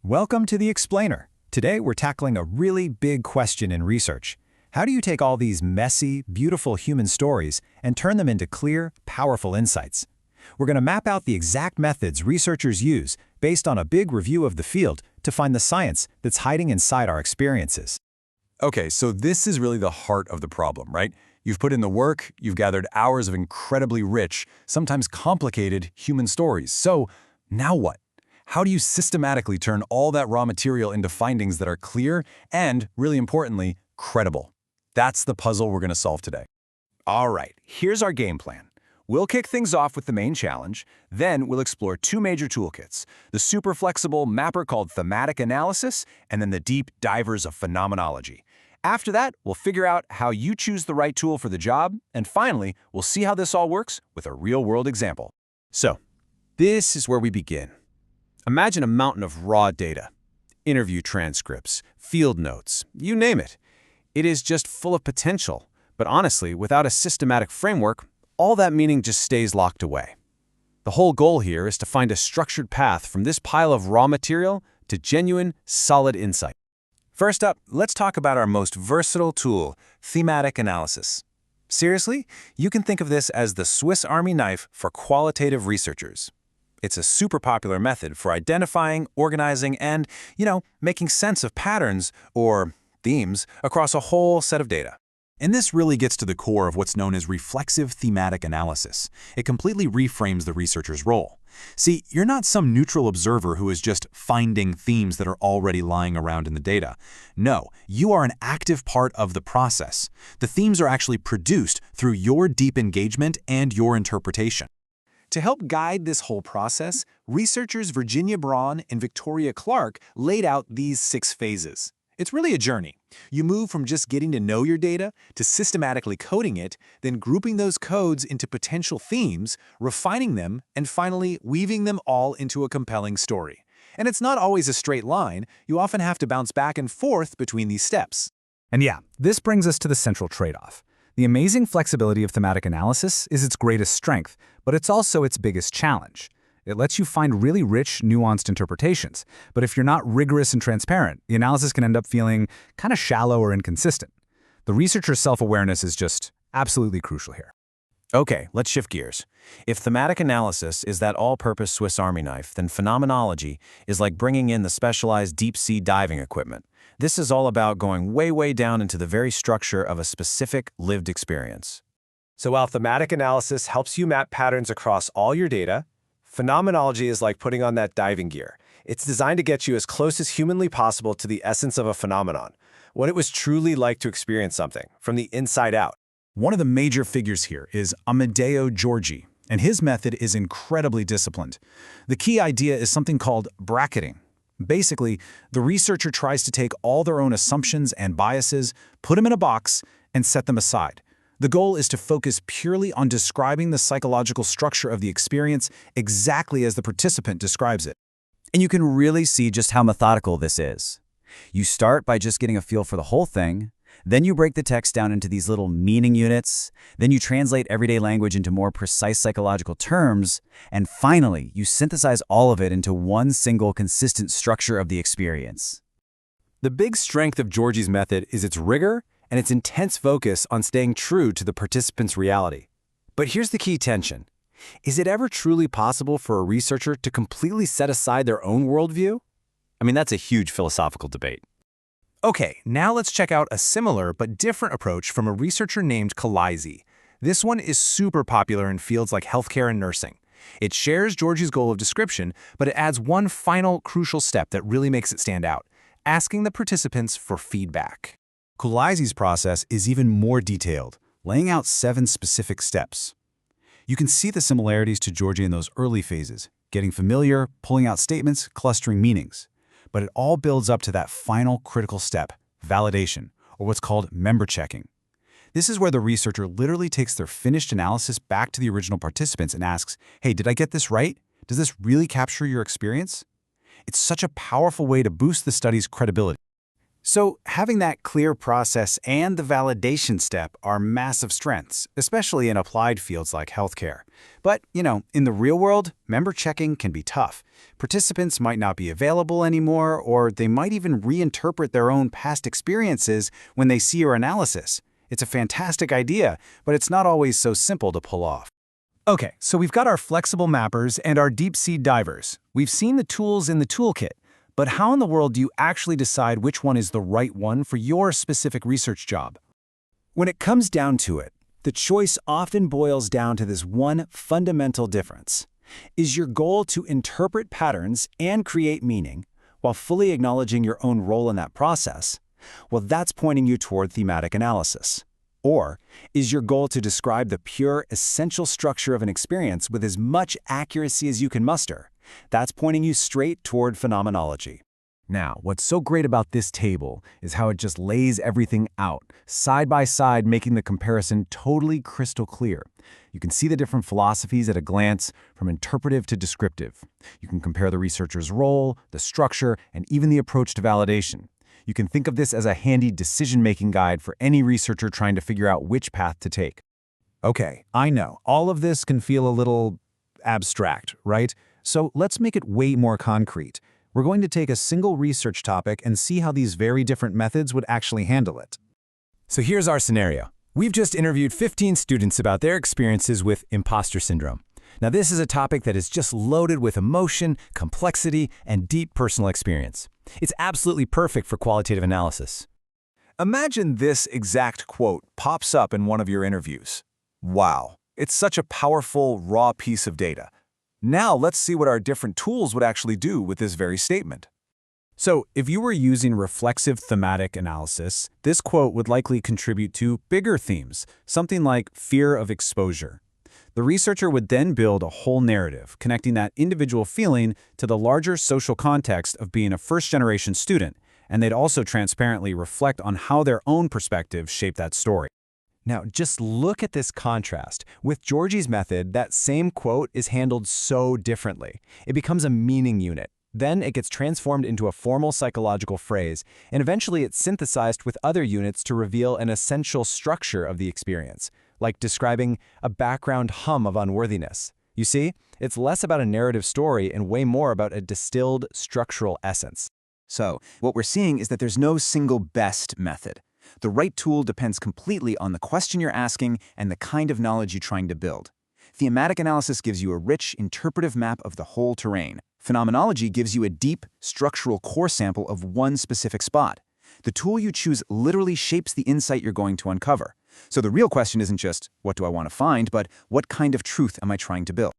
Welcome to The Explainer. Today we're tackling a really big question in research. How do you take all these messy, beautiful human stories and turn them into clear, powerful insights? We're going to map out the exact methods researchers use based on a big review of the field to find the science that's hiding inside our experiences. Okay, so this is really the heart of the problem, right? You've put in the work, you've gathered hours of incredibly rich, sometimes complicated human stories. So now what? How do you systematically turn all that raw material into findings that are clear and, really importantly, credible? That's the puzzle we're going to solve today. All right, here's our game plan. We'll kick things off with the main challenge, then we'll explore two major toolkits, the super flexible mapper called thematic analysis, and then the deep divers of phenomenology. After that, we'll figure out how you choose the right tool for the job, and finally, we'll see how this all works with a real-world example. So, this is where we begin. Imagine a mountain of raw data, interview transcripts, field notes, you name it. It is just full of potential, but honestly, without a systematic framework, all that meaning just stays locked away. The whole goal here is to find a structured path from this pile of raw material to genuine, solid insight. First up, let's talk about our most versatile tool, thematic analysis. Seriously, you can think of this as the Swiss Army knife for qualitative researchers. It's a super popular method for identifying, organizing, and, making sense of patterns or themes across a whole set of data. And this really gets to the core of what's known as reflexive thematic analysis. It completely reframes the researcher's role. See, you're not some neutral observer who is just finding themes that are already lying around in the data. No, you are an active part of the process. The themes are actually produced through your deep engagement and your interpretation. To help guide this whole process, researchers Braun and Clarke laid out these 6 phases. It's really a journey. You move from just getting to know your data to systematically coding it, then grouping those codes into potential themes, refining them, and finally weaving them all into a compelling story. And it's not always a straight line. You often have to bounce back and forth between these steps. And yeah, this brings us to the central trade-off. The amazing flexibility of thematic analysis is its greatest strength, but it's also its biggest challenge. It lets you find really rich, nuanced interpretations, but if you're not rigorous and transparent, the analysis can end up feeling kind of shallow or inconsistent. The researcher's self-awareness is just absolutely crucial here. Okay, let's shift gears. If thematic analysis is that all-purpose Swiss Army knife, then phenomenology is like bringing in the specialized deep-sea diving equipment. This is all about going way down into the very structure of a specific lived experience. So while thematic analysis helps you map patterns across all your data, phenomenology is like putting on that diving gear. It's designed to get you as close as humanly possible to the essence of a phenomenon, what it was truly like to experience something, from the inside out. One of the major figures here is Giorgi, and his method is incredibly disciplined. The key idea is something called bracketing. Basically, the researcher tries to take all their own assumptions and biases, put them in a box, and set them aside. The goal is to focus purely on describing the psychological structure of the experience exactly as the participant describes it. And you can really see just how methodical this is. You start by just getting a feel for the whole thing, then you break the text down into these little meaning units, then you translate everyday language into more precise psychological terms, and finally, you synthesize all of it into one single consistent structure of the experience. The big strength of Giorgi's method is its rigor and its intense focus on staying true to the participant's reality. But here's the key tension. Is it ever truly possible for a researcher to completely set aside their own worldview? I mean, that's a huge philosophical debate. Okay, now let's check out a similar but different approach from a researcher named Colaizzi. This one is super popular in fields like healthcare and nursing. It shares Giorgi's goal of description, but it adds one final crucial step that really makes it stand out, asking the participants for feedback. Colaizzi's process is even more detailed, laying out 7 specific steps. You can see the similarities to Giorgi in those early phases, getting familiar, pulling out statements, clustering meanings. But it all builds up to that final critical step, validation, or what's called member checking. This is where the researcher literally takes their finished analysis back to the original participants and asks, hey, did I get this right? Does this really capture your experience? It's such a powerful way to boost the study's credibility. So having that clear process and the validation step are massive strengths, especially in applied fields like healthcare. But, in the real world, member checking can be tough. Participants might not be available anymore, or they might even reinterpret their own past experiences when they see your analysis. It's a fantastic idea, but it's not always so simple to pull off. Okay, so we've got our flexible mappers and our deep-sea divers. We've seen the tools in the toolkit. But how in the world do you actually decide which one is the right one for your specific research job? When it comes down to it, the choice often boils down to this one fundamental difference. Is your goal to interpret patterns and create meaning while fully acknowledging your own role in that process? Well, that's pointing you toward thematic analysis. Or is your goal to describe the pure, essential structure of an experience with as much accuracy as you can muster? That's pointing you straight toward phenomenology. Now, what's so great about this table is how it just lays everything out, side by side, making the comparison totally crystal clear. You can see the different philosophies at a glance, from interpretive to descriptive. You can compare the researcher's role, the structure, and even the approach to validation. You can think of this as a handy decision-making guide for any researcher trying to figure out which path to take. Okay, I know, all of this can feel a little abstract, right? So let's make it way more concrete. We're going to take a single research topic and see how these very different methods would actually handle it. So here's our scenario. We've just interviewed 15 students about their experiences with imposter syndrome. Now, this is a topic that is just loaded with emotion, complexity, and deep personal experience. It's absolutely perfect for qualitative analysis. Imagine this exact quote pops up in one of your interviews. Wow, it's such a powerful, raw piece of data. Now let's see what our different tools would actually do with this very statement. So, if you were using reflexive thematic analysis, this quote would likely contribute to bigger themes, something like fear of exposure. The researcher would then build a whole narrative, connecting that individual feeling to the larger social context of being a first-generation student, and they'd also transparently reflect on how their own perspective shaped that story. Now, just look at this contrast. With Giorgi's method, that same quote is handled so differently. It becomes a meaning unit. Then it gets transformed into a formal psychological phrase, and eventually it's synthesized with other units to reveal an essential structure of the experience, like describing a background hum of unworthiness. You see, it's less about a narrative story and way more about a distilled structural essence. So, what we're seeing is that there's no single best method. The right tool depends completely on the question you're asking and the kind of knowledge you're trying to build. Thematic analysis gives you a rich, interpretive map of the whole terrain. Phenomenology gives you a deep, structural core sample of one specific spot. The tool you choose literally shapes the insight you're going to uncover. So the real question isn't just, what do I want to find, but what kind of truth am I trying to build?